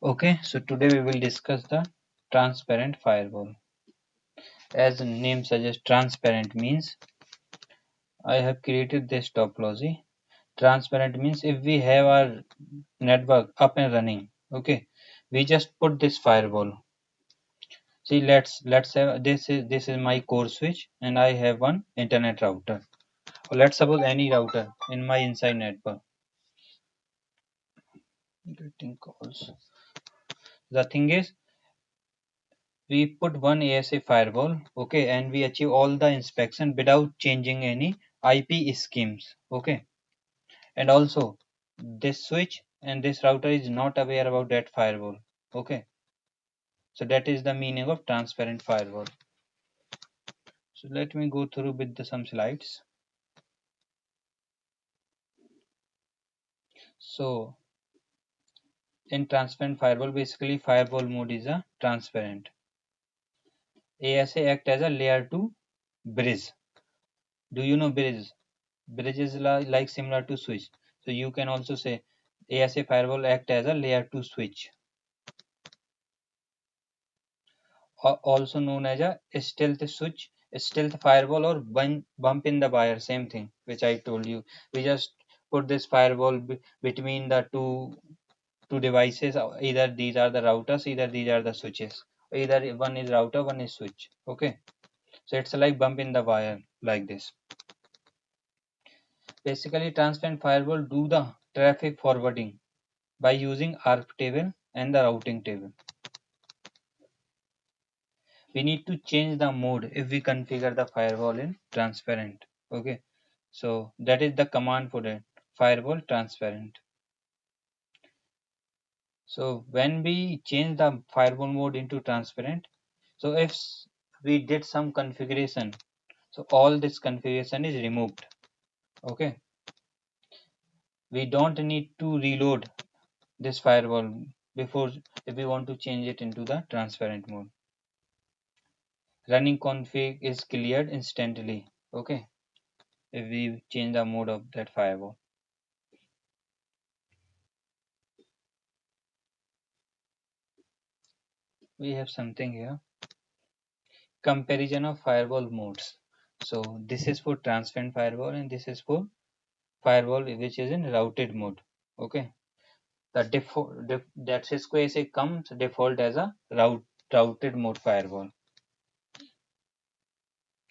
Okay, so today we will discuss the transparent firewall. As the name suggests, transparent means I have created this topology. Transparent means if we have our network up and running, okay, we just put this firewall. See, let's have this is my core switch, and I have one internet router. Or let's suppose any router in my inside network. Getting calls. The thing is, we put one ASA firewall, okay, and we achieve all the inspection without changing any IP schemes, okay. And also, this switch and this router is not aware about that firewall, okay. So that is the meaning of transparent firewall. So let me go through with some slides. So in transparent firewall, basically firewall mode is a transparent. ASA act as a layer 2 bridge. Do you know bridge? Bridge is like similar to switch. So you can also say ASA firewall act as a layer 2 switch, also known as a stealth switch, stealth firewall, or bump in the wire, same thing which I told you. We just put this firewall between the two devices. Either these are the routers, either these are the switches. Either one is router, one is switch. Okay, so it's like bump in the wire like this. Basically, transparent firewall do the traffic forwarding by using ARP table and the routing table. We need to change the mode if we configure the firewall in transparent. Okay, so that is the command for it, firewall transparent. So when we change the firewall mode into transparent, so if we did some configuration, so all this configuration is removed. Okay, we don't need to reload this firewall before if we want to change it into the transparent mode. Running config is cleared instantly. Okay, if we change the mode of that firewall. We have something here, comparison of firewall modes. So this is for transparent firewall and this is for firewall which is in routed mode. Okay, the default that Cisco SA comes default as a routed mode firewall.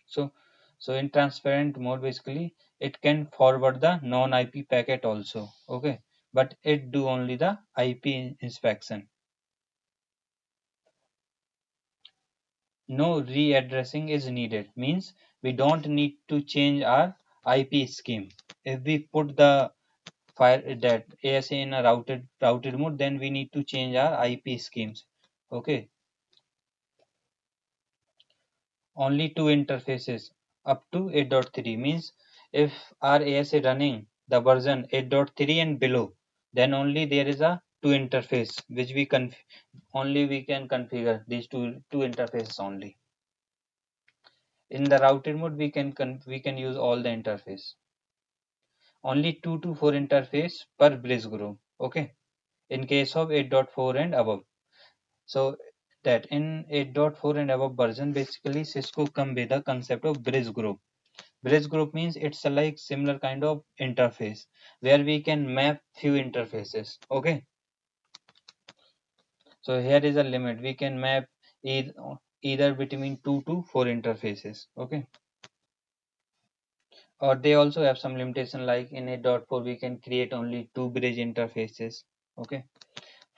So so in transparent mode, basically it can forward the non-IP packet also, okay, but it do only the IP inspection. No readdressing is needed, means we don't need to change our IP scheme. If we put the file that ASA in a routed mode, then we need to change our IP schemes. Okay, only two interfaces up to 8.3, means if our ASA running the version 8.3 and below, then only there is a two interface which only we can configure these two interfaces only. In the routed mode, we can use all the interface. Only 2 to 4 interface per bridge group. Okay. In case of 8.4 and above. So that in 8.4 and above version, basically Cisco come with the concept of bridge group. Bridge group means it's a like similar kind of interface where we can map few interfaces. Okay. So here is a limit. We can map either between 2 to 4 interfaces. Okay. Or they also have some limitation, like in 8.4 we can create only two bridge interfaces. Okay,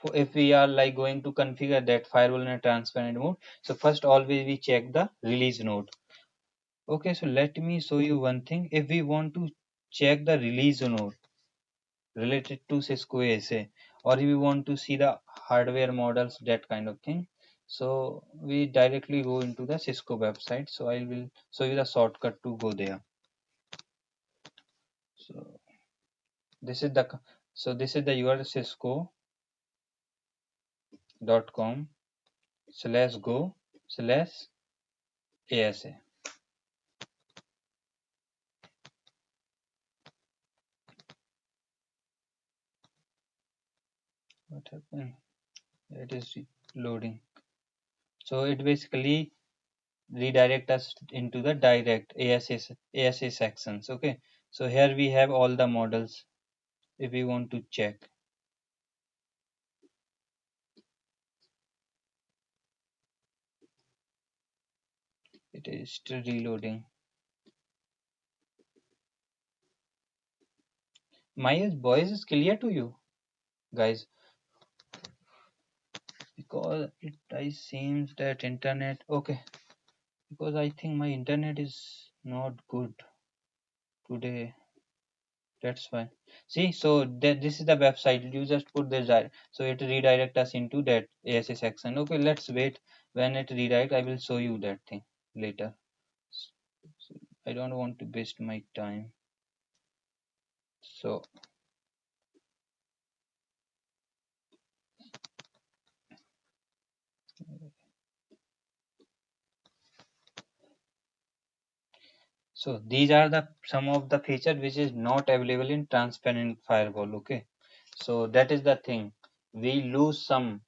so if we are like going to configure that firewall in a transparent mode, so first always we check the release node. Okay, so let me show you one thing. If we want to check the release node related to Cisco ASA, or if we want to see the hardware models, that kind of thing, so we directly go into the Cisco website. So I will show you the shortcut to go there. So this is the this is the URL, cisco.com/go/ASA. What happened? It is loading. So it basically redirect us into the direct ASA sections. Okay. So here we have all the models. If we want to check, it is still reloading. My voice is clear to you guys, because I seems that internet. Okay, because I think my internet is not good today. That's why. See, so that this is the website. You just put this so it redirect us into that ASA section. Okay, let's wait. When it redirect, I will show you that thing later. So I don't want to waste my time. So these are the some of the feature which is not available in transparent firewall. Okay, so that is the thing. We lose some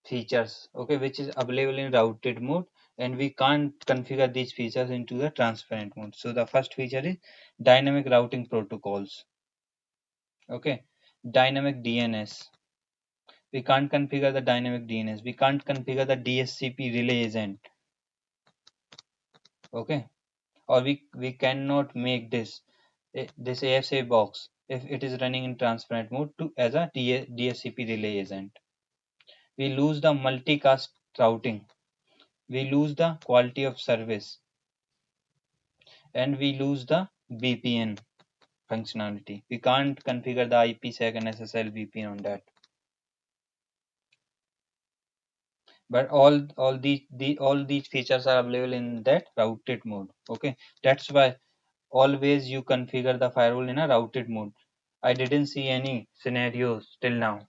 features, okay, which is available in routed mode, and we can't configure these features into the transparent mode. So the first feature is dynamic routing protocols. Okay, dynamic DNS. We can't configure the dynamic DNS. We can't configure the DSCP relay agent. Okay, or we cannot make this ASA box if it is running in transparent mode to as a DSCP relay agent. We lose the multicast routing. We lose the quality of service, and we lose the VPN functionality. We can't configure the IPsec and SSL VPN on that. But all these features are available in that routed mode. Okay, that's why always you configure the firewall in a routed mode. I didn't see any scenarios till now.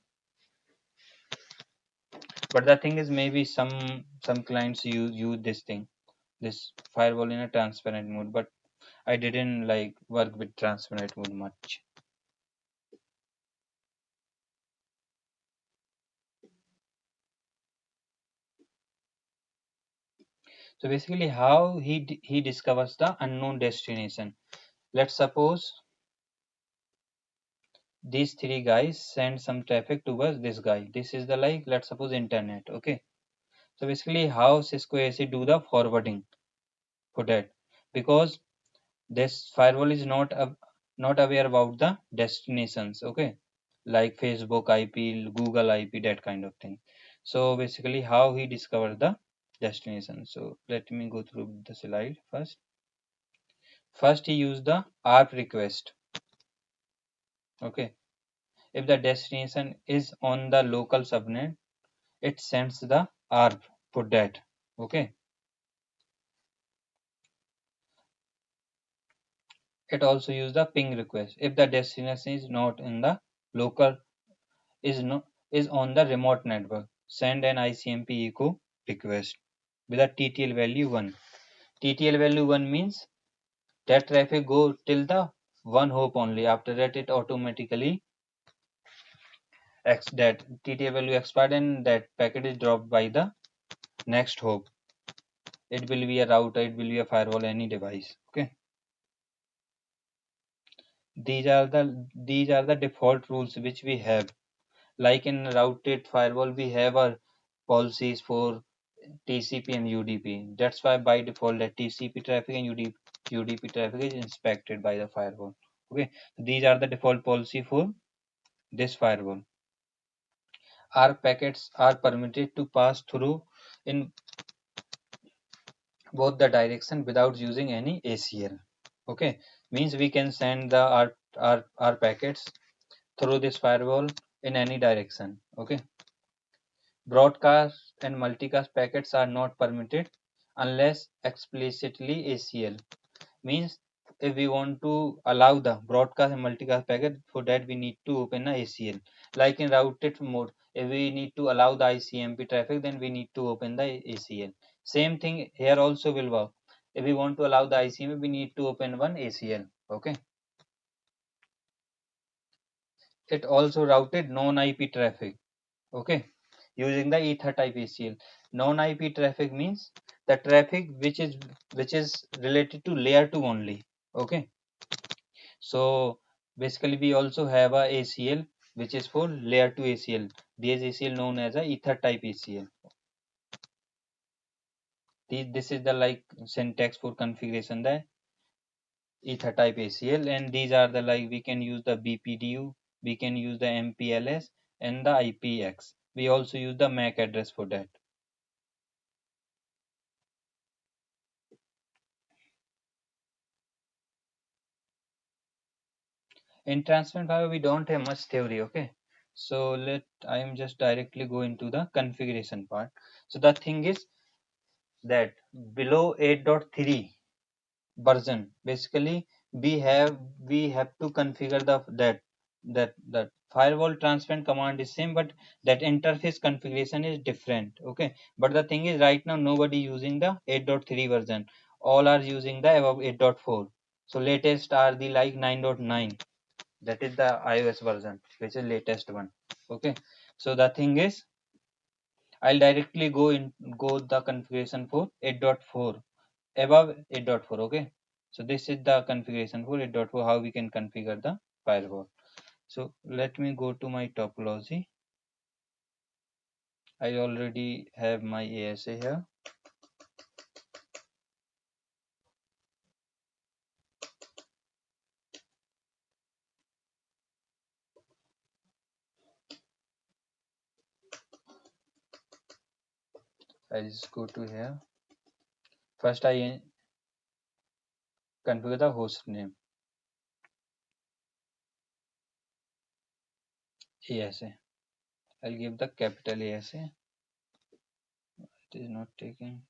But the thing is, maybe some clients use this thing, this firewall in a transparent mode. But I didn't like work with transparent mode much. So basically, how he discovers the unknown destination. Let's suppose these three guys send some traffic towards this guy. This is the like, let's suppose internet. Okay. So basically, how Cisco AC do the forwarding for that, because this firewall is not aware about the destinations. Okay, like Facebook IP, Google IP, that kind of thing. So basically, how he discovered the destination. So let me go through the slide first. First, he used the ARP request. Okay, if the destination is on the local subnet, it sends the ARP for that. Okay, it also use the ping request. If the destination is not in the local, is no is on the remote network, send an ICMP echo request with a TTL value 1. TTL value 1 means that traffic go till the one hop only. After that, it automatically that TTL value expired and that packet is dropped by the next hop. It will be a router, it will be a firewall, any device. Okay, these are the default rules which we have. Like in routed firewall, we have our policies for TCP and UDP. That's why by default that TCP traffic and UDP traffic is inspected by the firewall. Okay, these are the default policy for this firewall. Our packets are permitted to pass through in both the direction without using any ACL. Okay, means we can send the our packets through this firewall in any direction. Okay, broadcast and multicast packets are not permitted unless explicitly ACL. Means if we want to allow the broadcast and multicast packet, for that we need to open a ACL. Like in routed mode, if we need to allow the ICMP traffic, then we need to open the ACL. Same thing here also will work. If we want to allow the ICMP, we need to open one ACL. Okay, it also routed non IP traffic. Okay, using the ether type ACL. Non IP traffic means the traffic which is related to layer 2 only. Okay, so basically we also have a ACL which is for layer 2 ACL. These ACL known as a ether type ACL. This is the like syntax for configuration the ether type ACL, and these are the like we can use the BPDU, we can use the MPLS and the IPX. We also use the MAC address for that. In transparent fiber we don't have much theory. Okay, so let I am just directly go into the configuration part. So the thing is that below 8.3 version basically we have to configure that firewall transparent command is same, but that interface configuration is different. Okay, but the thing is right now nobody using the 8.3 version, all are using the above 8.4. so latest are the like 9.9, that is the iOS version which is latest one. Okay, so the thing is I'll directly go the configuration for 8.4 above 8.4. Okay, so this is the configuration for 8.4, how we can configure the firewall. So let me go to my topology. I already have my ASA here. I just go to here. First I configure the host name, ASA. I'll give the capital ASA. It is not taking.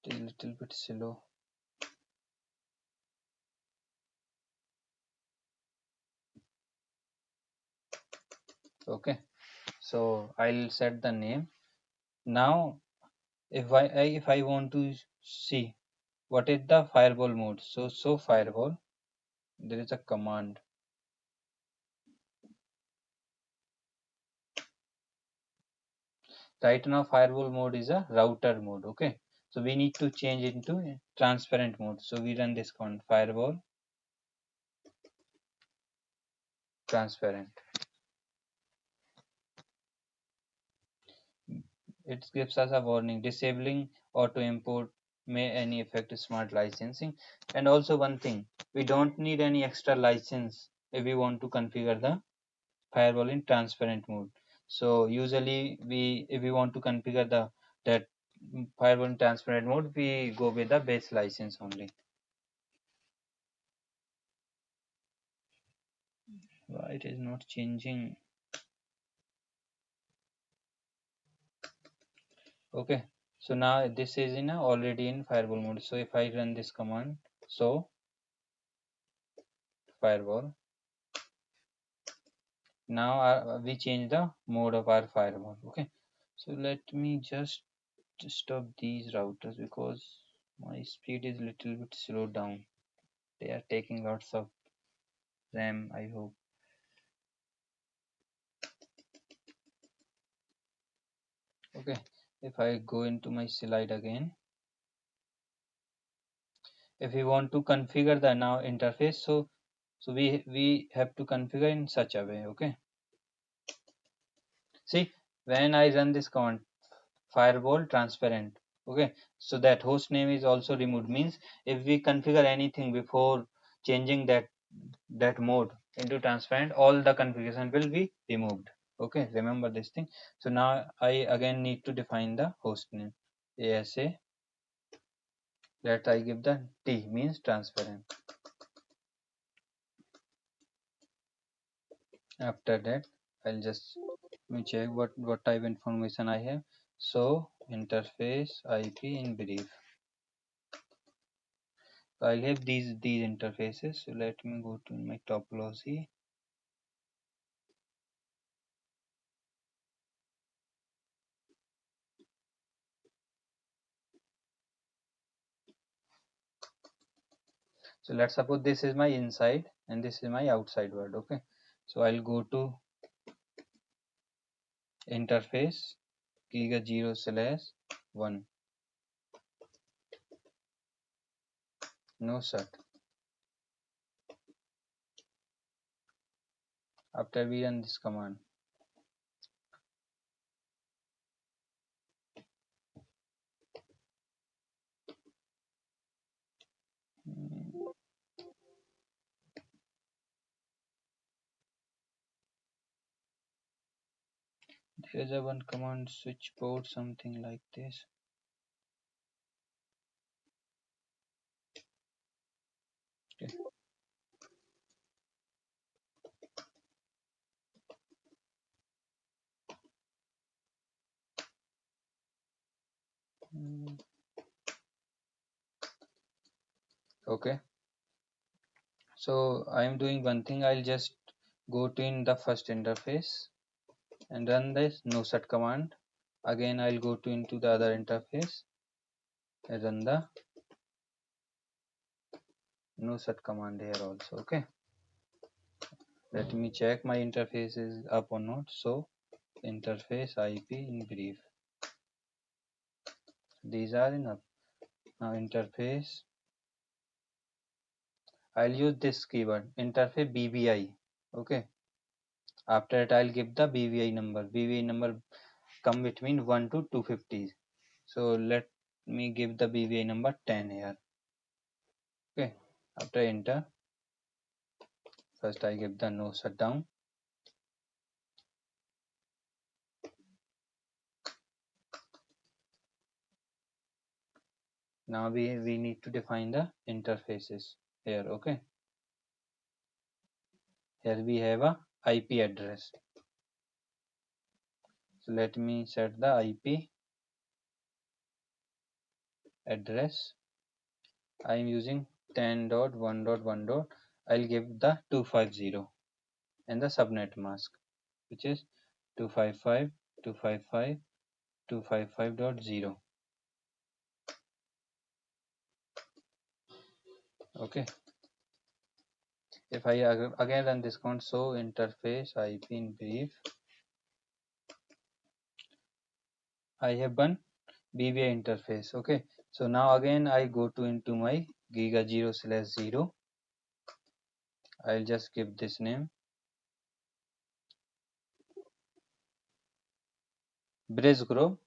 It is little bit slow. Okay, so I'll set the name. Now if I want to see what is the firewall mode, so firewall, there is a command. Right now firewall mode is a router mode. Okay, so we need to change into a transparent mode. So we run this command firewall transparent. It gives us a warning: disabling auto import may any affect smart licensing. And also one thing, we don't need any extra license if we want to configure the firewall in transparent mode. So usually we if we want to configure the that firewall in transparent mode, we go with the base license only. Why it is not changing? Okay, so now this is in already in firewall mode. So if I run this command, so firewall, now we change the mode of our firewall. Okay, so let me just stop these routers because my speed is little bit slowed down. They are taking lots of RAM, I hope. Okay, if I go into my slide again, if we want to configure the now interface, so we have to configure in such a way. Okay, see, when I run this command firewall transparent, okay, so that host name is also removed, means if we configure anything before changing that mode into transparent, all the configuration will be removed. Okay, remember this thing. So now I again need to define the host name, ASA, that I give the T means transparent. After that I'll just let me check what type of information I have. So interface IP in brief, I'll have these interfaces. So let me go to my topology. So let's suppose this is my inside and this is my outside world. Okay, so I'll go to interface giga 0/1 no set. After we run this command, there is a one command switch port, something like this. Okay. Okay, so I am doing one thing. I'll just go to in the first interface and run this no set command. Again, I'll go to into the other interface and run the no set command here also. Okay, let me check my interface is up or not. So interface IP in brief, these are enough. Now interface, I'll use this keyword interface BBI. Okay, after that I'll give the BBI number. BBI number come between 1 to 250. So let me give the BBI number 10 here. Okay, after enter, first I give the no shutdown. Now we need to define the interfaces here. Okay, here we have a IP address. So let me set the IP address. I am using 10.1.1. I'll give the 250 and the subnet mask, which is 255.255.255.0. Okay, if I again run this command, so interface IP in brief, I have one BBI interface. Okay, so now again I go to into my giga 0/0. I'll just give this name bridge group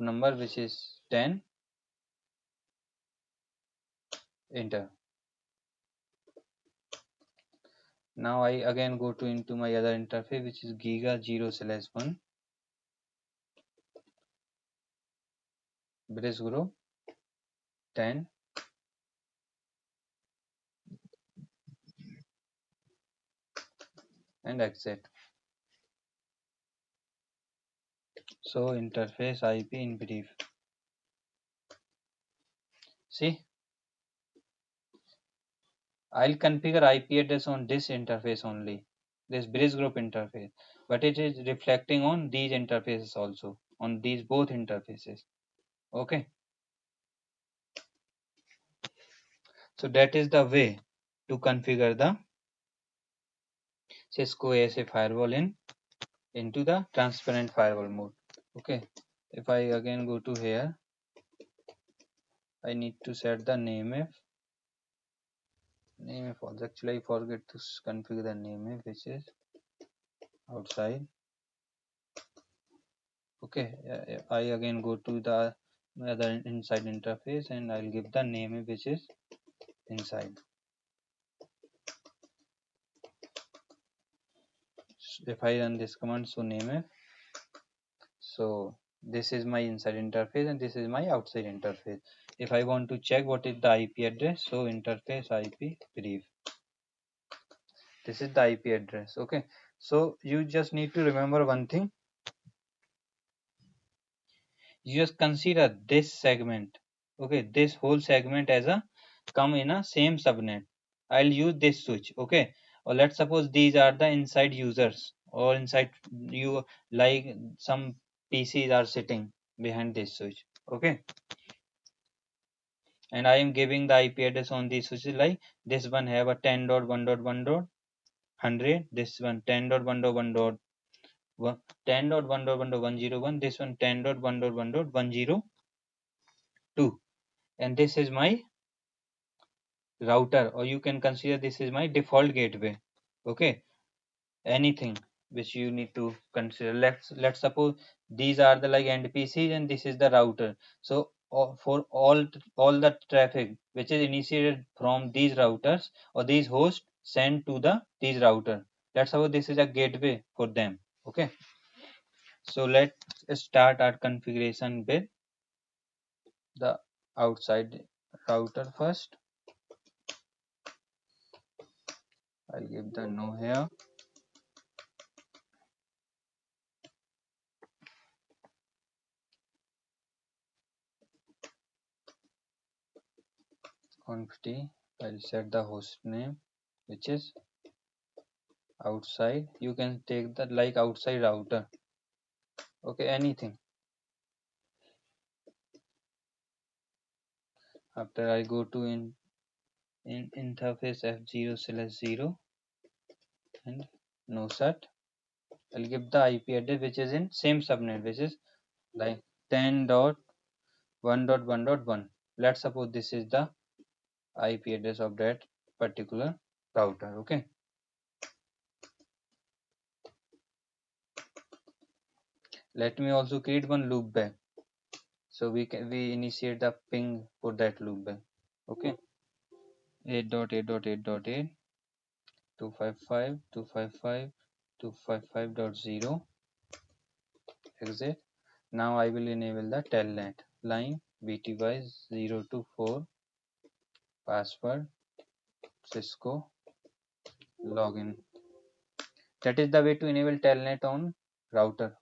number, which is 10. Enter. Now I again go to into my other interface, which is giga 0/1 bridge group 10 and exit. So interface IP in brief. See, I'll configure IP address on this interface only, this bridge group interface, but it is reflecting on these interfaces also, on these both interfaces. Okay, so that is the way to configure the Cisco ASA firewall into the transparent firewall mode. Okay, if I again go to here, I need to set the name if also. Actually I forget to configure the name if, which is outside. Okay, I again go to the other inside interface and I'll give the name which is inside. If I run this command, so name, so this is my inside interface and this is my outside interface. If I want to check what is the IP address, so interface IP brief, this is the IP address. Okay, so you just need to remember one thing. You just consider this segment, okay, this whole segment as a come in a same subnet. I'll use this switch. Okay, or let's suppose these are the inside users or inside you, like some PCs are sitting behind this switch. Okay, and I am giving the IP address on this, which is like this one have a 10.1.1.100, this one 10.1.1.1, 10.1.1.101, this one 10.1.1.102, and this is my router, or you can consider this is my default gateway. Okay, anything which you need to consider. Let's suppose these are the like NPCs and this is the router. So for all the traffic which is initiated from these routers or these hosts sent to the these router. Let's suppose this is a gateway for them. Okay, so let's start our configuration with the outside router first. I'll give the no here. Conft. I'll set the host name which is outside. You can take the like outside router. Okay, anything. After I go to in interface f0/0 and no set, I'll give the IP address which is in same subnet, which is like 10.1.1.1. Let's suppose this is the IP address of that particular router. Okay, let me also create one loopback, so we initiate the ping for that loopback. Okay, 8.8.8.8 255.255.255.0 exit. Now I will enable the telnet line bty024 password Cisco login. That is the way to enable telnet on router.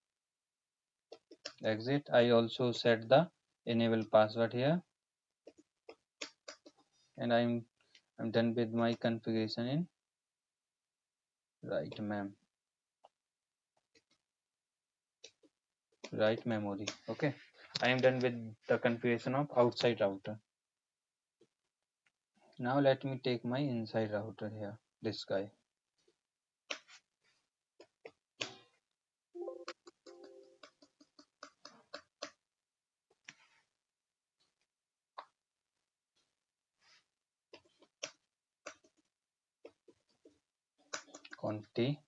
Exit. I also set the enable password here, and I'm done with my configuration in right right memory. Okay, I am done with the configuration of outside router. Now let me take my inside router here, this guy. Conft.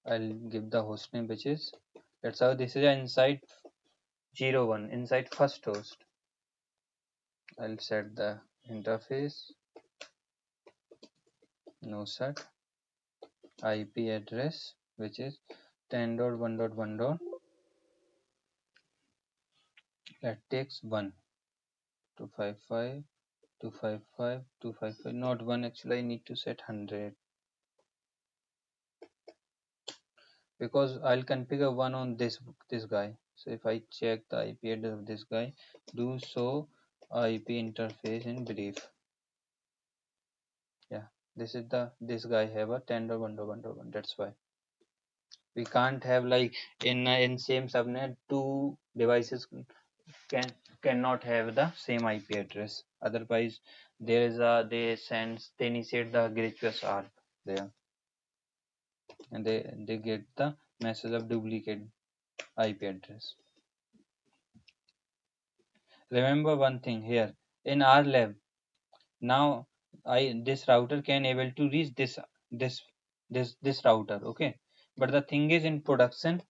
I'll give the host name which is, that's how this is an inside 01, inside first host. I'll set the interface no set IP address which is 10.1.1. that takes 1 255 255 255, not 1, actually I need to set 100 because I'll configure 1 on this guy. So if I check the IP address of this guy, do so IP interface in brief. Yeah, this guy have a 10.1.1.1. That's why we can't have like in same subnet two devices can cannot have the same IP address. Otherwise, there is a they initiate the gratuitous ARP there, and they get the message of duplicate IP address. Remember one thing here in our lab now, I this router can able to reach this this router. Okay, but the thing is in production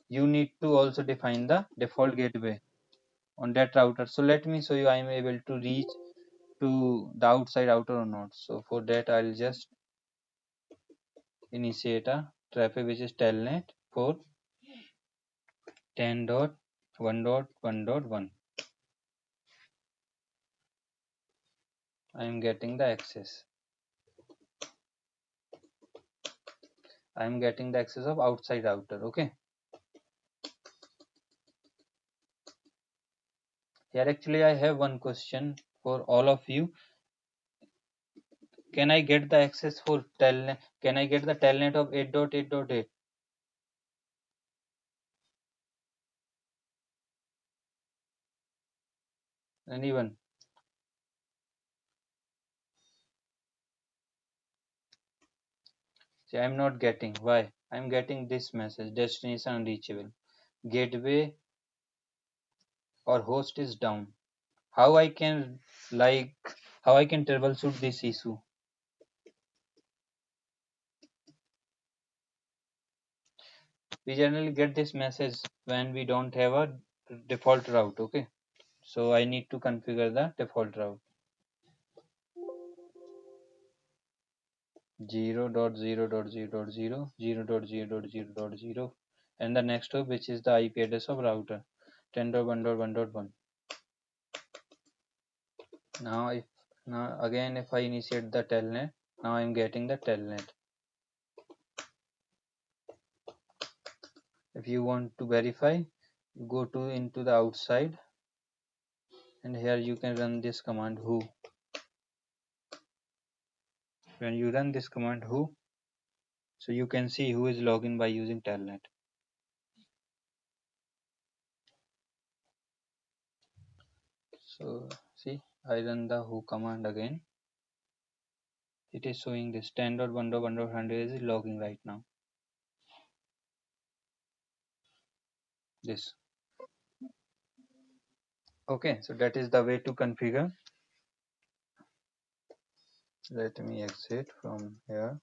you need to also define the default gateway on that router. So let me show you I am able to reach to the outside router or not. So for that I'll just initiate a traffic which is telnet for 10.1.1.1. I am getting the access. I am getting the access of outside router. Okay, here actually I have one question for all of you. Can I get the access for telnet? Can I get the telnet of 8.8.8? Anyone? See, I'm not getting. Why? I'm getting this message: destination unreachable. Gateway or host is down. How I can like how I can troubleshoot this issue? We generally get this message when we don't have a default route. Okay, so I need to configure the default route. 0.0.0.0 and the next hop, which is the IP address of router 10.1.1.1. Now if now again if I initiate the telnet, now I'm getting the telnet. If you want to verify, you go to into the outside, and here you can run this command who. When you run this command who, so you can see who is logged in by using telnet. So see, I run the who command again. It is showing this 10.1.1.100 is logging right now. This. Okay, so that is the way to configure. Let me exit from here.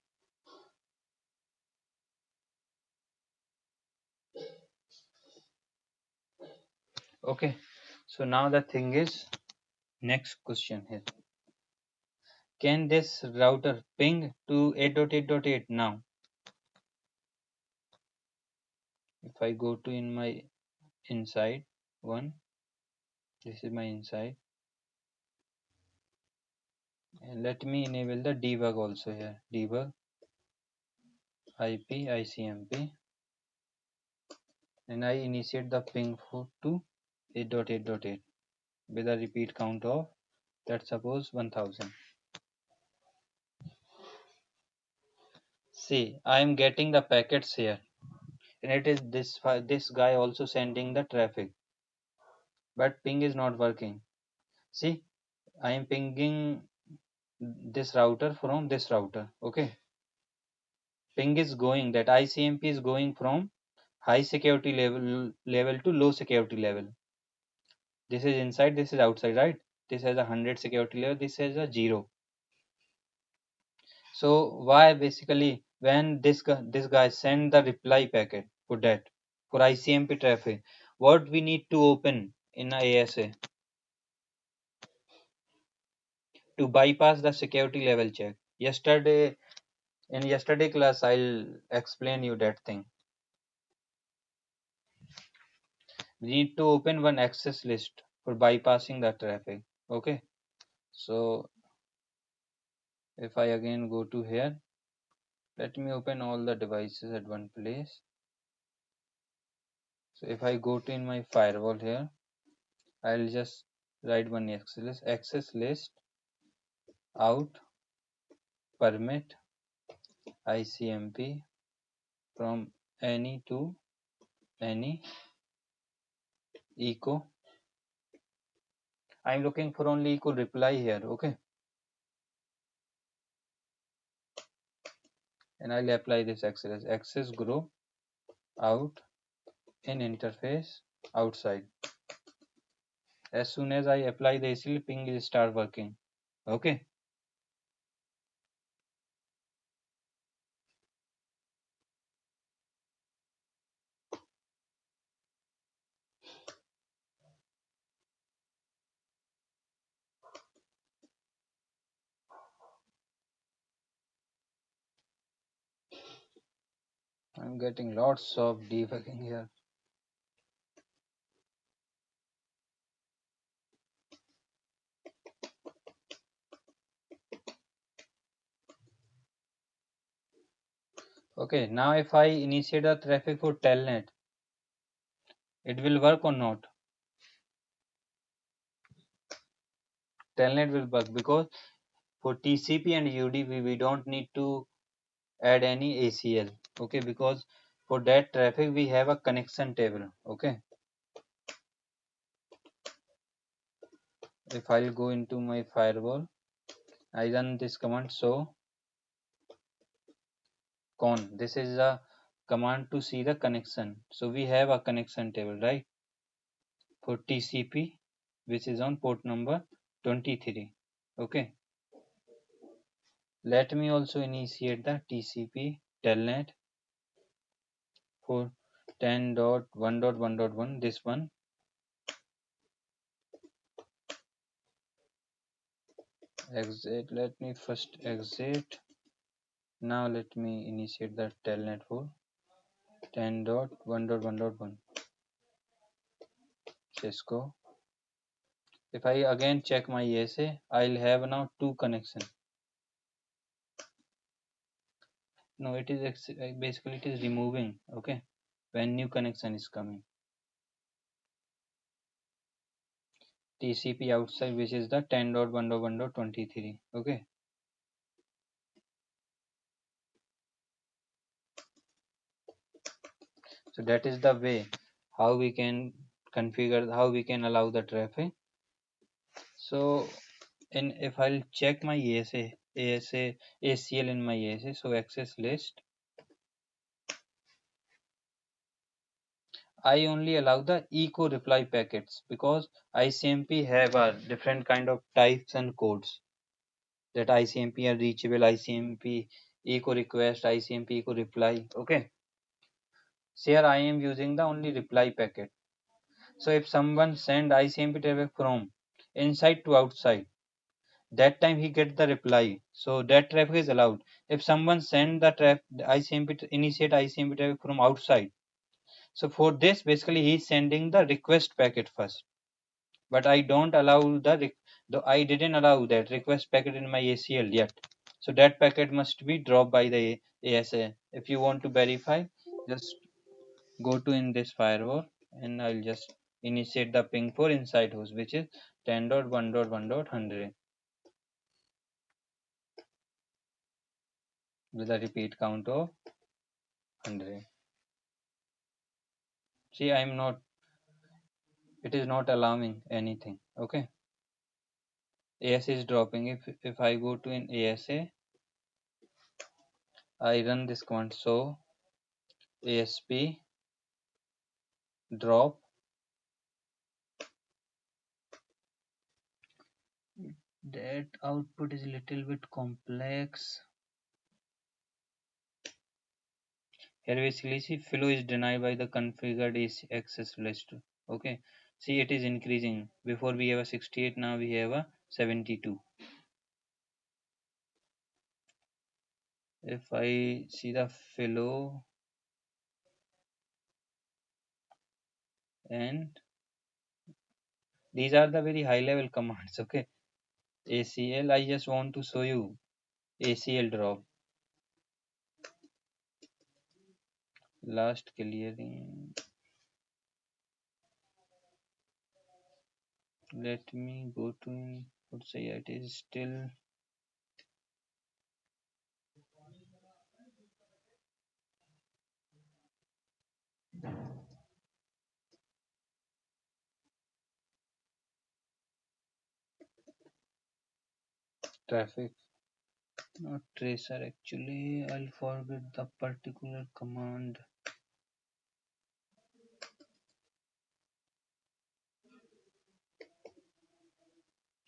Okay, so now the thing is, next question here. Can this router ping to 8.8.8 now? If I go to in my inside one, this is my inside, and let me enable the debug also here. Debug IP ICMP, and I initiate the ping to 8.8.8 with a repeat count of, let's suppose, 1000. See, I am getting the packets here, and it is this guy also sending the traffic, but ping is not working. See, I am pinging this router from this router. Okay, ping is going, that ICMP is going from high security level to low security level. This is inside, this is outside, right? This has 100 security level, this has a 0. So why basically when this guy send the reply packet for that, for ICMP traffic, what we need to open in a ASA to bypass the security level check? In yesterday class I'll explain you that thing. We need to open one access list for bypassing the traffic. Okay, so if I again go to here, let me open all the devices at one place. So if I go to in my firewall here, I'll just write one access list out permit ICMP from any to any echo. I'm looking for only echo reply here. Okay, and I'll apply this access group out in interface outside. As soon as I apply the ACL, ping will start working. Okay, I'm getting lots of debugging here. Okay, now if I initiate a traffic for telnet, it will work or not? Telnet will work because for TCP and UDP we don't need to add any ACL. Okay, because for that traffic we have a connection table. Okay, if I'll go into my firewall, I run this command, so con. This is a command to see the connection. So we have a connection table, right? For TCP, which is on port number 23. Okay. Let me also initiate the TCP telnet for 10.1.1.1, this one. Exit. Let me first exit. Now let me initiate the telnet for 10.1.1.1. Cisco. If I again check my ESA, I'll have now two connections. No, it is basically it is removing. Okay, when new connection is coming. TCP outside, which is the 10.1.1.23. Okay. So that is the way how we can configure, how we can allow the traffic. So in if I'll check my ACL in my ESA, so access list, I only allow the echo reply packets because ICMP have a different kind of types and codes. That ICMP are reachable, ICMP echo request, ICMP echo reply. Okay. So here I am using the only reply packet. So if someone send ICMP traffic from inside to outside, that time he get the reply. So that traffic is allowed. If someone send the ICMP initiate ICMP traffic from outside, so for this basically he is sending the request packet first. But I don't allow I didn't allow that request packet in my ACL yet. So that packet must be dropped by the ASA. If you want to verify, just go to in this firewall and I'll just initiate the ping for inside host, which is 10.1.1.100 with a repeat count of 100. See, I'm not, it is not allowing anything. Okay. ASA is dropping. If I go to an ASA, I run this command. So ASP drop. That output is a little bit complex. Here basically see flow is denied by the configured access list. Okay. See, it is increasing. Before we have a 68, now we have a 72. If I see the flow and these are the very high level commands. Okay. ACL, I just want to show you ACL drop. Last clearing. Let me go to, let's say it is still traffic. Not tracer actually. I'll forget the particular command.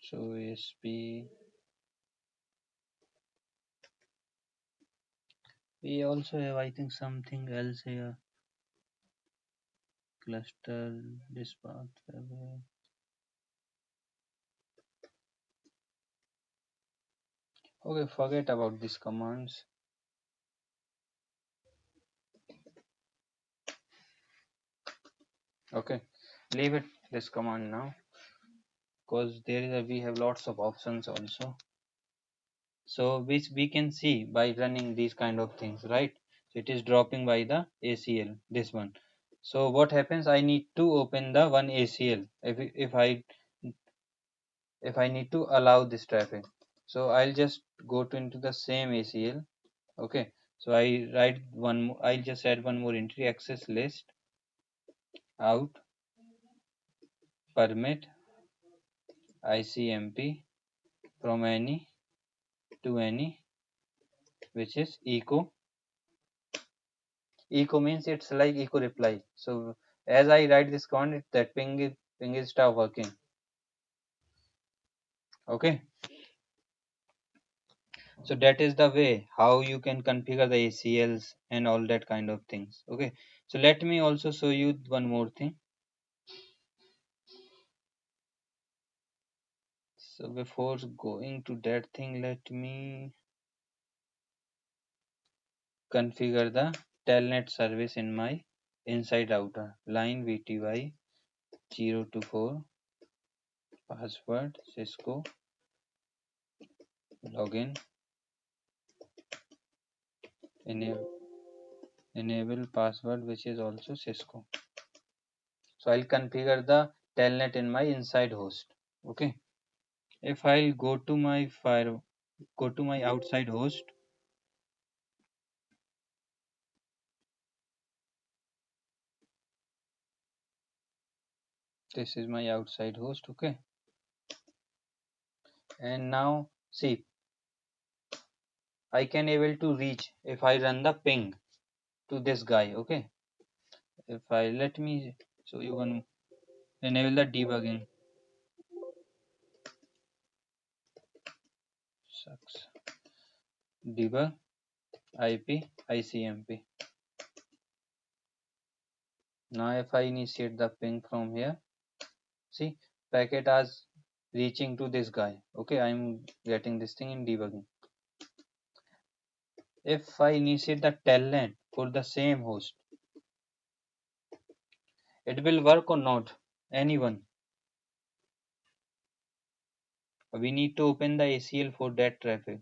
So ASP. We also have, I think, something else here. Cluster this path. Okay, forget about these commands. Okay, leave it this command now, because there is we have lots of options also. So which we can see by running these kind of things, right? So it is dropping by the ACL, this one. So what happens? I need to open the one ACL if I need to allow this traffic. So I'll just go to into the same ACL. Okay. So I write one more, I'll just add one more entry, access list out permit ICMP from any to any, which is echo Echo means it's like echo reply. So as I write this command, that ping is start working. Okay. So that is the way how you can configure the ACLs and all that kind of things. Okay. So let me also show you one more thing. So before going to that thing, let me configure the telnet service in my inside router. Line VTY 024 password Cisco login enable password which is also Cisco. So I'll configure the telnet in my inside host. Okay. If I'll go to my outside host. This is my outside host. Okay. And now see, I can able to reach if I run the ping to this guy. Okay. If I let me show you one, enable the debugging. Sucks. Debug IP ICMP. Now if I initiate the ping from here, see, packet as reaching to this guy. Okay, I'm getting this thing in debugging. If I initiate the telnet for the same host, it will work or not? Anyone? We need to open the ACL for that traffic.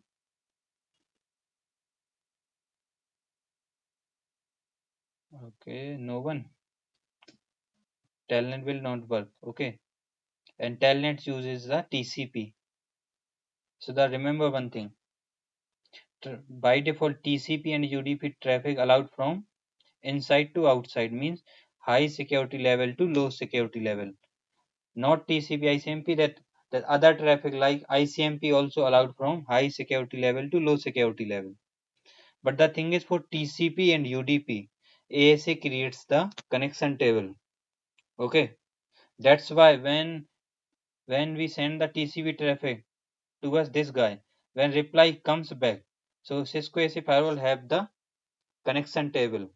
Okay, no one. Telnet will not work. Okay, and telnet uses the TCP. So the remember one thing. By default, TCP and UDP traffic allowed from inside to outside means high security level to low security level. Not TCP ICMP, that other traffic like ICMP also allowed from high security level to low security level. But the thing is for TCP and UDP, ASA creates the connection table. Okay, that's why when we send the TCP traffic towards this guy, when reply comes back, so Cisco ASA firewall have the connection table.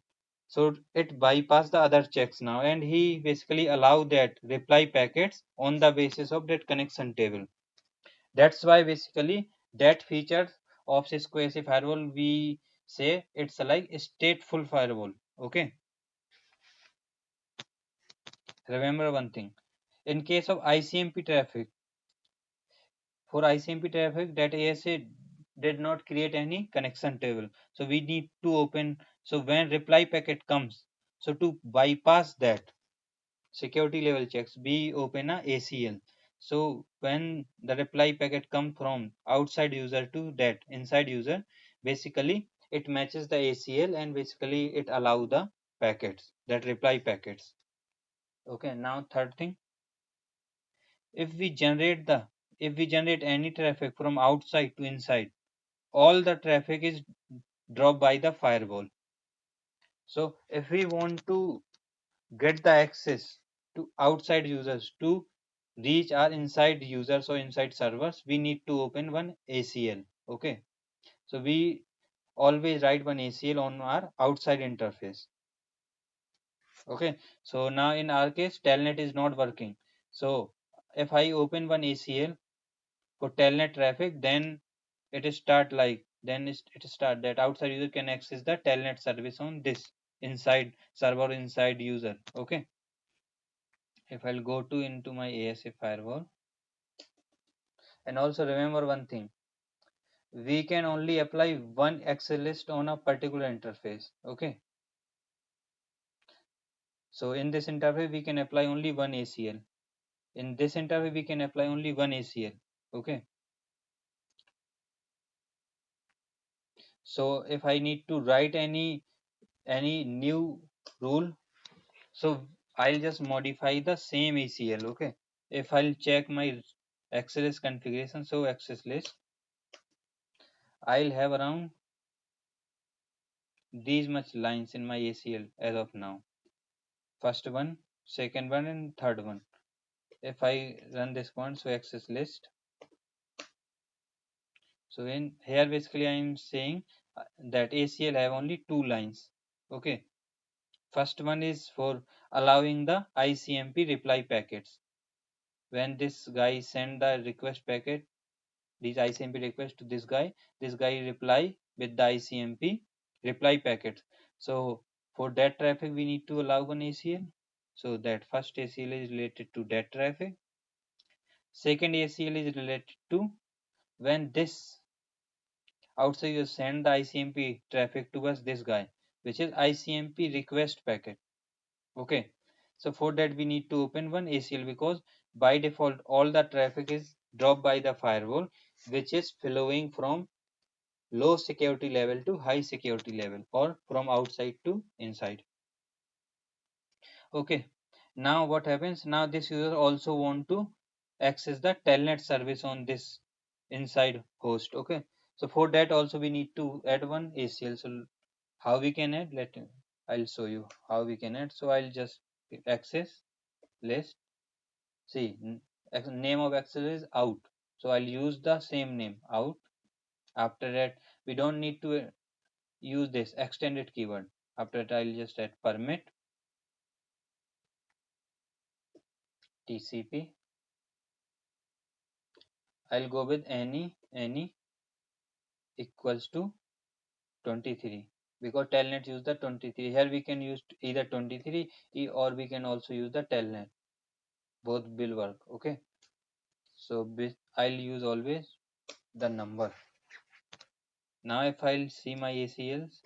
So it bypass the other checks now, and he basically allow that reply packets on the basis of that connection table. That's why basically that feature of Cisco ASA firewall, we say it's like a stateful firewall. Okay, remember one thing. In case of ICMP traffic, for ICMP traffic, that ASA did not create any connection table. So we need to open. So when reply packet comes, so to bypass that security level checks, we open a ACL. So when the reply packet come from outside user to that inside user, basically it matches the ACL and basically it allow the packets, that reply packets. Okay, now third thing, if we generate the if we generate any traffic from outside to inside, all the traffic is dropped by the firewall. So if we want to get the access to outside users to reach our inside users or inside servers, we need to open one ACL. Okay, so we always write one ACL on our outside interface. Okay, so now in our case telnet is not working. So if I open one ACL for telnet traffic, then it start like it start that outside user can access the telnet service on this inside server inside user. Okay, if I'll go to into my ASA firewall, and also remember one thing, we can only apply one access list on a particular interface. Okay, so in this interface we can apply only one ACL. In this interface we can apply only one ACL. Okay, so if I need to write any new rule, so I'll just modify the same ACL. Okay, if I'll check my access list configuration, so access list, I'll have around these much lines in my ACL as of now. First one, second one, and third one. If I run this command, so access list. So in here basically I am saying that ACL have only two lines. Okay. First one is for allowing the ICMP reply packets. When this guy send the request packet, this ICMP request to this guy reply with the ICMP reply packet. So for that traffic we need to allow one ACL. So that first ACL is related to that traffic. Second ACL is related to when this outside you send the ICMP traffic towards this guy, which is ICMP request packet. Okay. So for that we need to open one ACL because by default all the traffic is dropped by the firewall, which is flowing from low security level to high security level or from outside to inside. Okay. Now what happens? Now this user also want to access the telnet service on this inside host. Okay. So for that also we need to add one ACL. So how we can add? I'll show you how we can add. So I'll just access list. See, name of access is out. So I'll use the same name out. After that, we don't need to use this extended keyword. After that, I'll just add permit TCP. I'll go with any equals to 23 because telnet use the 23. Here we can use either 23 or we can also use the telnet. Both will work. Okay. So I'll use always the number. Now if I'll see my ACLs,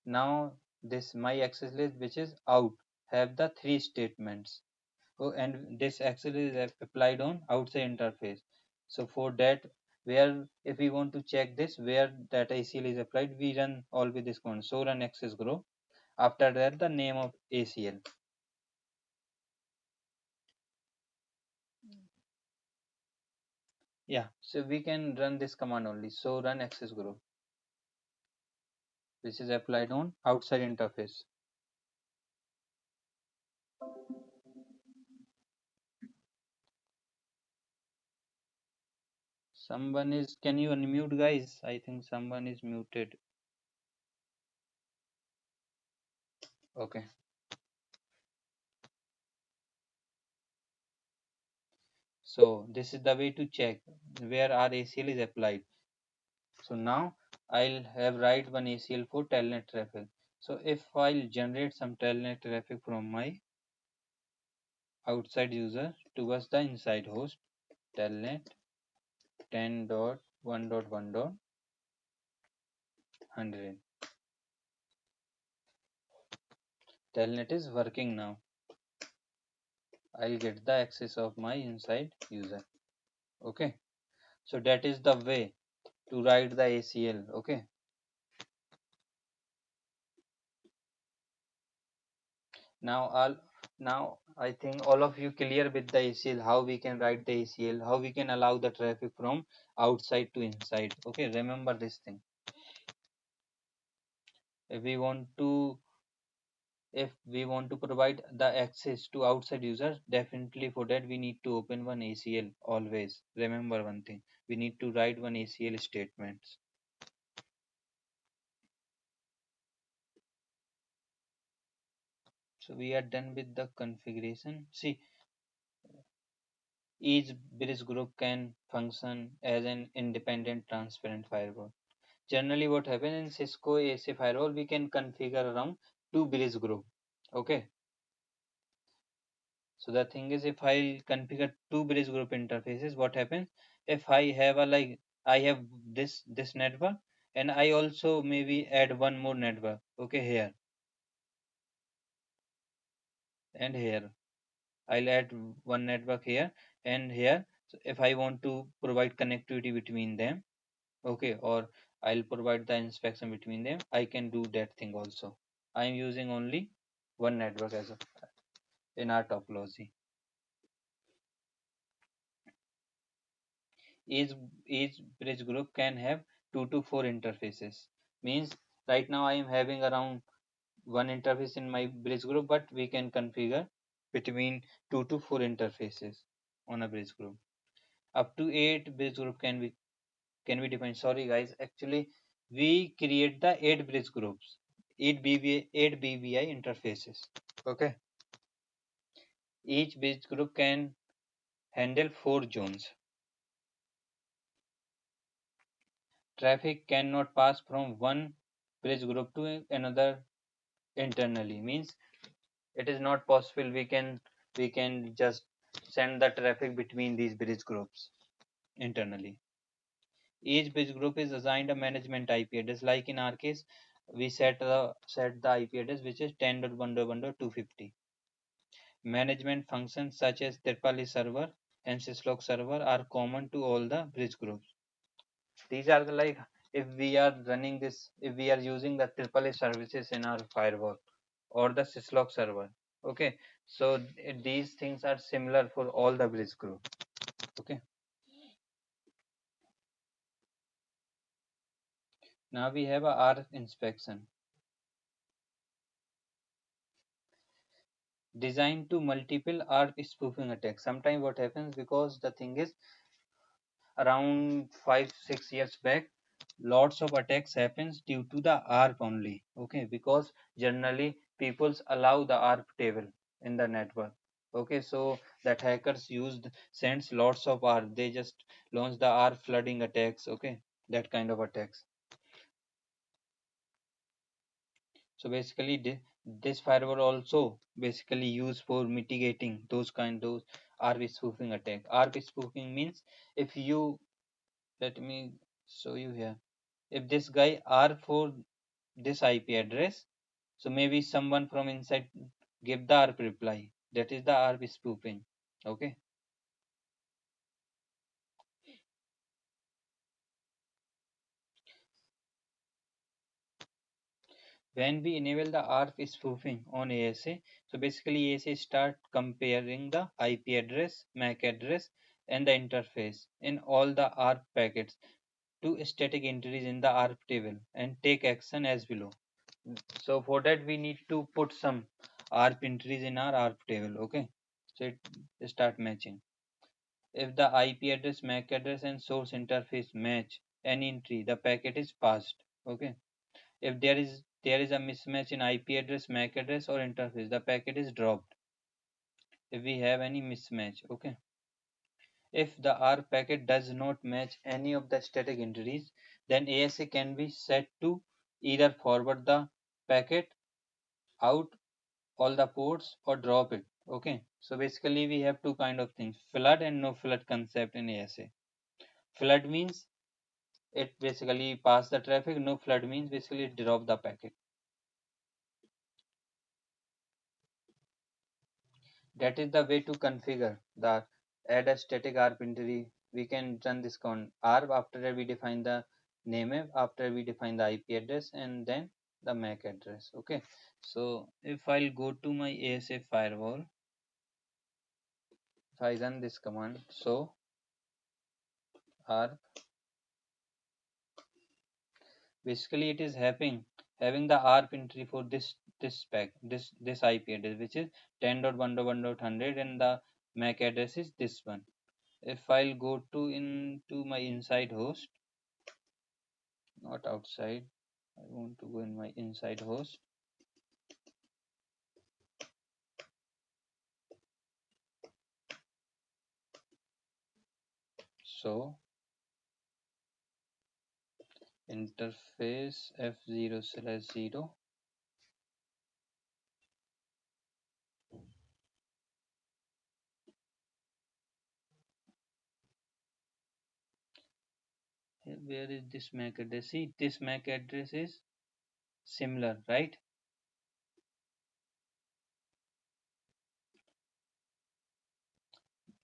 now this my access list which is out have the three statements. Oh, and this access is applied on outside interface. So for that, where if we want to check this where that ACL is applied, we run always this command. So run access group. After that, the name of ACL. Yeah, so we can run this command only. So run access group, which is applied on outside interface. Someone is, can you unmute guys? I think someone is muted. Okay. So this is the way to check where our ACL is applied. So now I'll have write one ACL for telnet traffic. So if I'll generate some telnet traffic from my outside user towards the inside host, telnet 10.1.1.100. Telnet is working now. I'll get the access of my inside user. Okay. So that is the way to write the ACL. Okay. Now I think all of you clear with the ACL, how we can write the ACL, how we can allow the traffic from outside to inside. Okay, remember this thing. If we want to provide the access to outside users, definitely for that we need to open one ACL always. Remember one thing. We need to write one ACL statements. So we are done with the configuration. See, each bridge group can function as an independent transparent firewall. Generally what happens in Cisco ASA firewall, we can configure around two bridge group. Okay. So the thing is, if I configure two bridge group interfaces, what happens? If I have a I have this network and I also maybe add one more network. Okay, here and here. I'll add one network here and here. So if I want to provide connectivity between them, okay, or I'll provide the inspection between them, I can do that thing also. I am using only one network as of in our topology. Each each bridge group can have 2 to 4 interfaces. Means right now I am having around one interface in my bridge group, but we can configure between 2 to 4 interfaces on a bridge group. Up to 8 bridge group can be defined. Sorry guys, actually we create the 8 bridge groups, 8 BBI interfaces. Okay, each bridge group can handle 4 zones. Traffic cannot pass from one bridge group to another internally. Means it is not possible we can just send the traffic between these bridge groups internally. Each bridge group is assigned a management IP address. Like in our case, we set the IP address which is 10.1.1.250. Management functions such as Tripali server and syslog server are common to all the bridge groups. These are the like, if we are running this, if we are using the AAA services in our firewall or the syslog server. Okay, so these things are similar for all the bridge group. Okay, now we have a R inspection designed to multiple ARP spoofing attacks. Sometimes what happens, because the thing is, around 5 6 years back, lots of attacks happens due to the ARP only. Okay, because generally peoples allow the ARP table in the network. Okay, so that hackers used sends lots of ARP. They just launch the ARP flooding attacks. Okay, that kind of attacks. So basically, this firewall also basically used for mitigating those ARP spoofing attack. ARP spoofing means, if you, let me show you here. If this guy R for this IP address, so maybe someone from inside give the ARP reply. That is the ARP spoofing. Okay. When we enable the ARP spoofing on ASA, so basically ASA start comparing the IP address, MAC address, and the interface in all the ARP packets to static entries in the ARP table and take action as below. So for that we need to put some ARP entries in our ARP table. Okay, so it start matching. If the IP address, MAC address, and source interface match any entry, the packet is passed. Okay. If there is a mismatch in IP address, MAC address, or interface, the packet is dropped. If we have any mismatch, okay. If the R packet does not match any of the static entries, then ASA can be set to either forward the packet out all the ports or drop it. Okay. So basically we have two kind of things: flood and no flood concept in ASA. Flood means it basically pass the traffic. No flood means basically it drop the packet. That is the way to configure the add a static ARP entry. We can run this con ARP. After that we define the name, after we define the IP address, and then the MAC address. Okay. So if I'll go to my ASA firewall, if I run this command, so ARP, basically it is having the ARP entry for this spec, this IP address, which is 10.1.1.100, and the MAC address is this one. If I'll go to into my inside host, not outside, I want to go in my inside host. So interface F0/0. Where is this MAC address? See, this MAC address is similar, right?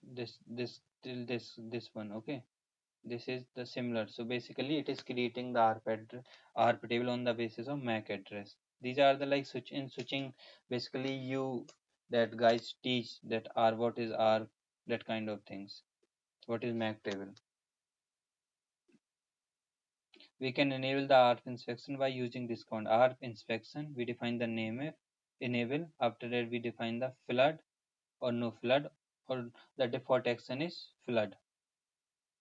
This till this one. Okay, this is the similar. So basically it is creating the ARP table on the basis of MAC address. These are the like switching. Basically you, that guys teach that R, what is R, that kind of things. What is MAC table? We can enable the ARP inspection by using this command ARP inspection. We define the name if enable. After that, we define the flood or no flood, or the default action is flood.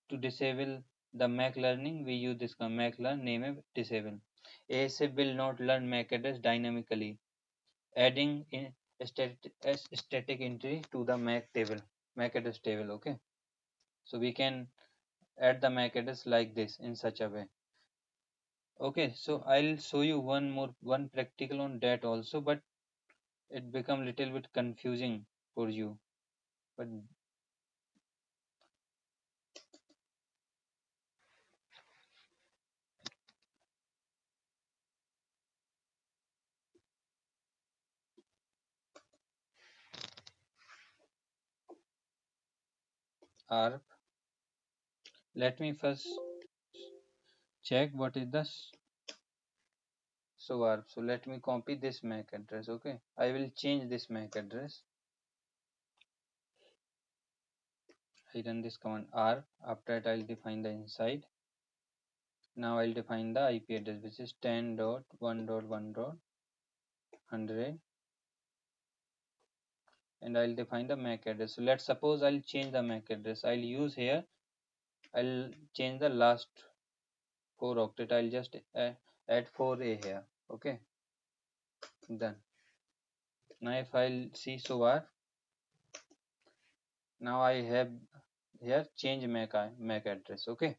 To disable the MAC learning, we use this command MAC learn name if disable. ASA will not learn MAC address dynamically, adding in a static entry to the MAC address table. Okay, so we can add the MAC address like this in such a way. Okay, so I'll show you one practical on that also, but it become little bit confusing for you. But ARP, let me first check what is the so ARP. So let me copy this MAC address. Okay, I will change this MAC address. I run this command ARP. After that, I'll define the inside. Now I'll define the IP address, which is 10.1.1.100, and I'll define the MAC address. So let's suppose I'll change the MAC address. I'll use here. I'll change the last 4 octet. I'll just add 4A here. Okay, done. Now if I'll see so far, now I have here change MAC address. Okay,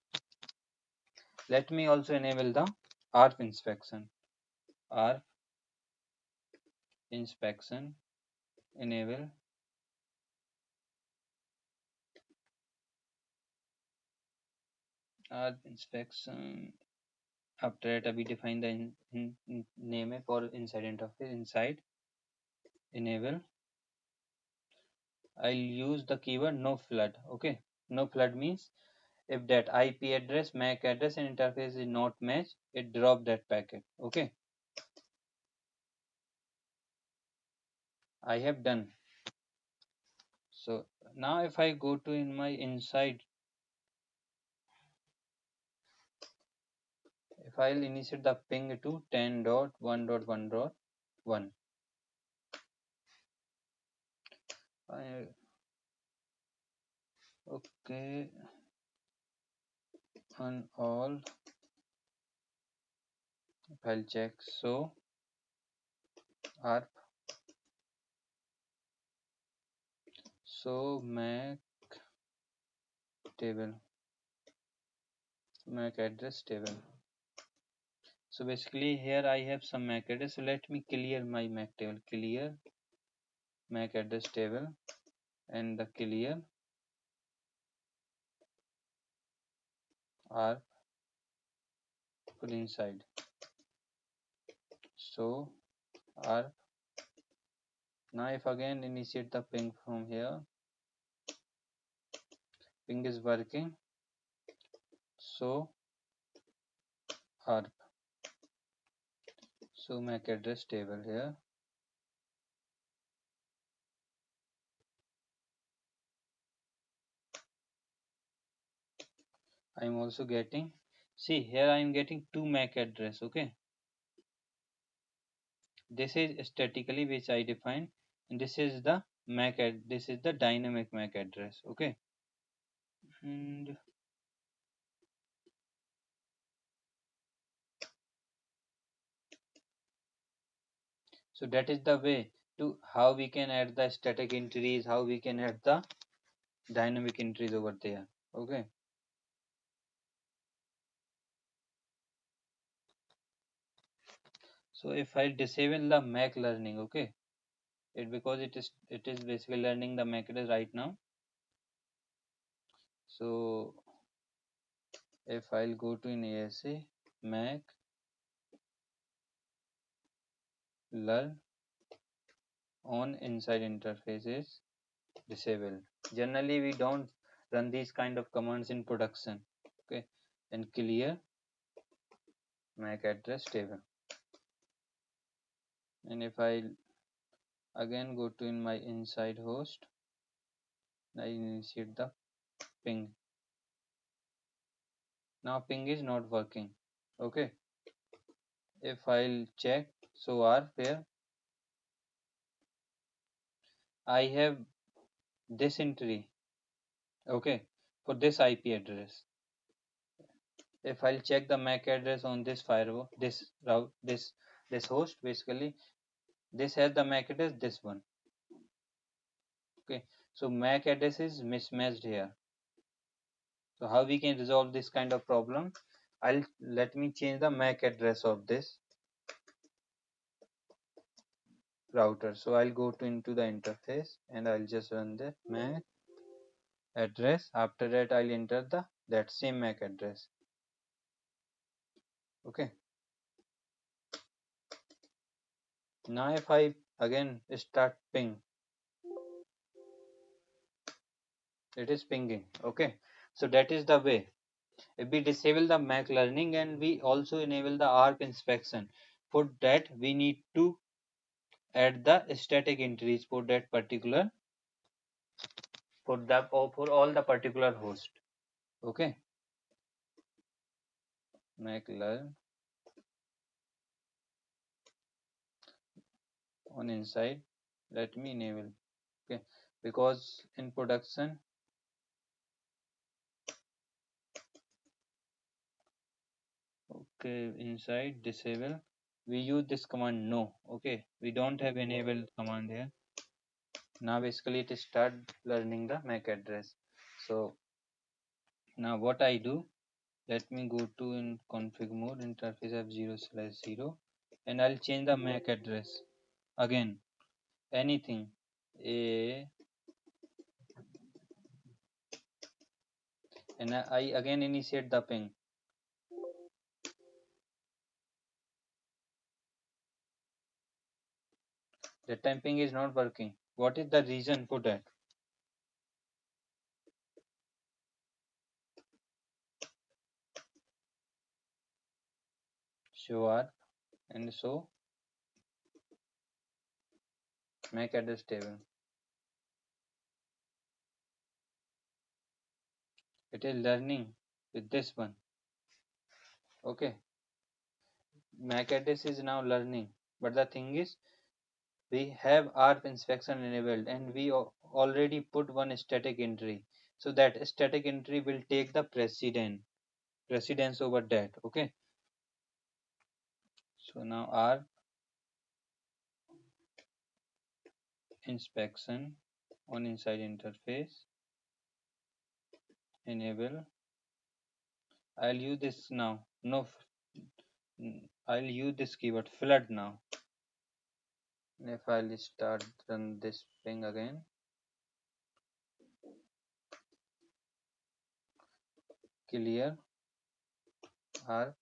let me also enable the ARP inspection. ARP inspection enable. ARP inspection. After that, we define the name for inside interface. Inside enable, I'll use the keyword no flood. Okay, no flood means if that IP address, MAC address, and interface is not matched, it drop that packet. Okay, I have done. So now if I go to in my inside, if I'll initiate the ping to 10.1.1.1, okay, on all, if I'll check, so ARP, so MAC table, MAC address table. So basically here I have some MAC address. So let me clear my MAC table. Clear MAC address table and the clear are full inside. So are now if again initiate the ping from here, ping is working. So ARP, so MAC address table here. I'm also getting, see here I'm getting two MAC address. Okay, this is statically which I define, and this is the this is the dynamic MAC address. Okay, and so that is the way to how we can add the static entries, how we can add the dynamic entries over there. Okay, so if I disable the MAC learning, okay, because it is basically learning the MAC address right now. So if I'll go to in ASA MAC learn on inside interfaces disabled. Generally we don't run these kind of commands in production. Okay, and clear MAC address table, and if I again go to in my inside host, I initiate the ping. Now ping is not working. Okay, if I'll check, so R where I have this entry, okay, for this IP address. If I'll check the MAC address on this firewall, this route, this host, basically this has the MAC address, this one. Okay, so MAC address is mismatched here. So how we can resolve this kind of problem? I'll let me change the MAC address of this router. So I'll go to into the interface and I'll just run the MAC address. After that I'll enter the that same MAC address. Okay. Now if I again start ping, it is pinging. Okay. So that is the way. If we disable the MAC learning and we also enable the ARP inspection, for that we need to add the static entries for that particular for all the particular host. Okay. MAC learn on inside. Let me enable. Okay. Because in production, okay, inside disable, we use this command no. Okay. We don't have enable command here. Now basically it start learning the MAC address. So now what I do, let me go to in config mode interface f0/0 and I'll change the MAC address again. Anything a and I again initiate the ping. The time ping is not working. What is the reason for that? Show R and so MAC address table. It is learning with this one. Okay. MAC address is now learning. But the thing is, we have ARP inspection enabled and we already put one static entry. So that static entry will take the precedence over that. Okay. So now ARP inspection on inside interface enable. I'll use this now. No, I'll use this keyword flood now. If I'll start run this ping again, clear ARP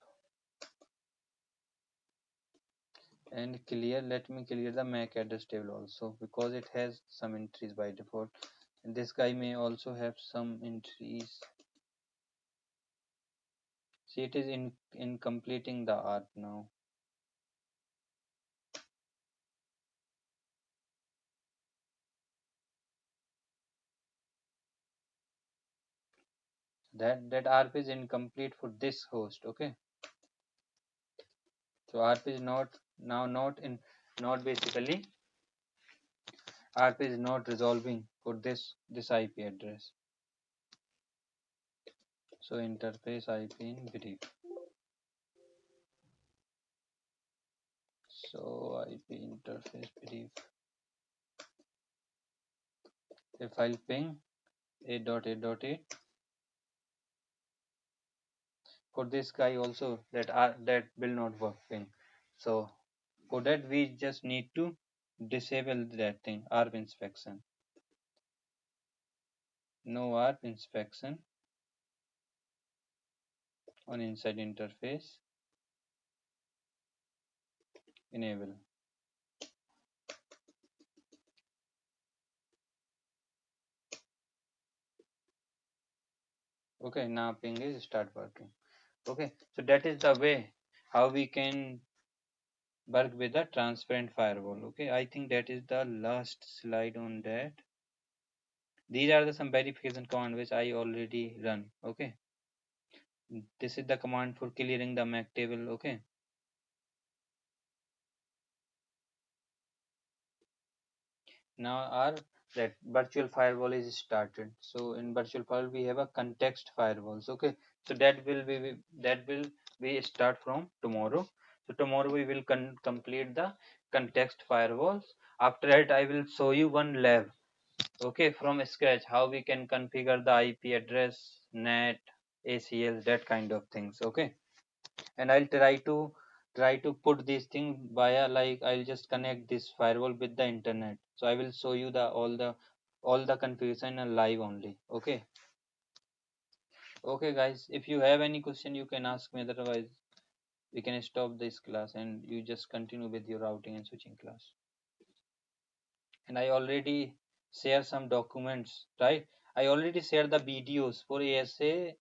and clear. Let me clear the MAC address table also because it has some entries by default. And this guy may also have some entries. See, it is in completing the ARP now. That ARP is incomplete for this host. Okay, so ARP is not now not basically ARP is not resolving for this IP address. So interface IP in brief. So IP interface brief. If I'll ping 8.8.8 for this guy also that will not work ping. So for that we just need to disable that thing ARP inspection. No ARP inspection on inside interface enable. Okay, now ping is start working. Okay, so that is the way how we can work with a transparent firewall. Okay, I think that is the last slide on that. These are the some verification command which I already run. Okay, This is the command for clearing the MAC table. Okay. Now our that virtual firewall is started. So in virtual firewall we have a context firewalls. Okay. So that will be start from tomorrow. So tomorrow we will complete the context firewalls. After that I will show you one lab. Okay, from scratch how we can configure the IP address, NAT, ACL, that kind of things. Okay, and I'll try to put these things via, like, I'll just connect this firewall with the internet. So I will show you the all the configuration live only. Okay. Okay guys, if you have any question you can ask me, otherwise we can stop this class and you just continue with your routing and switching class. And I already share some documents, right? I already shared the videos for ASA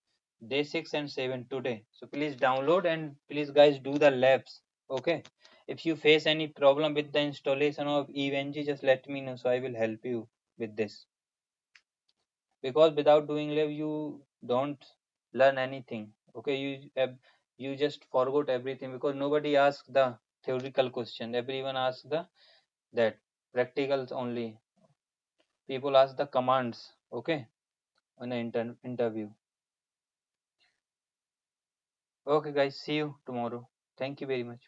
day 6 and 7 today. So please download and please guys do the labs. Okay. If you face any problem with the installation of EVNG, just let me know so I will help you with this. Because without doing lab you don't learn anything. Okay, you just forgot everything because nobody asks the theoretical question. Everyone asks the that practicals only. People ask the commands. Okay, on an interview. Okay guys, see you tomorrow. Thank you very much.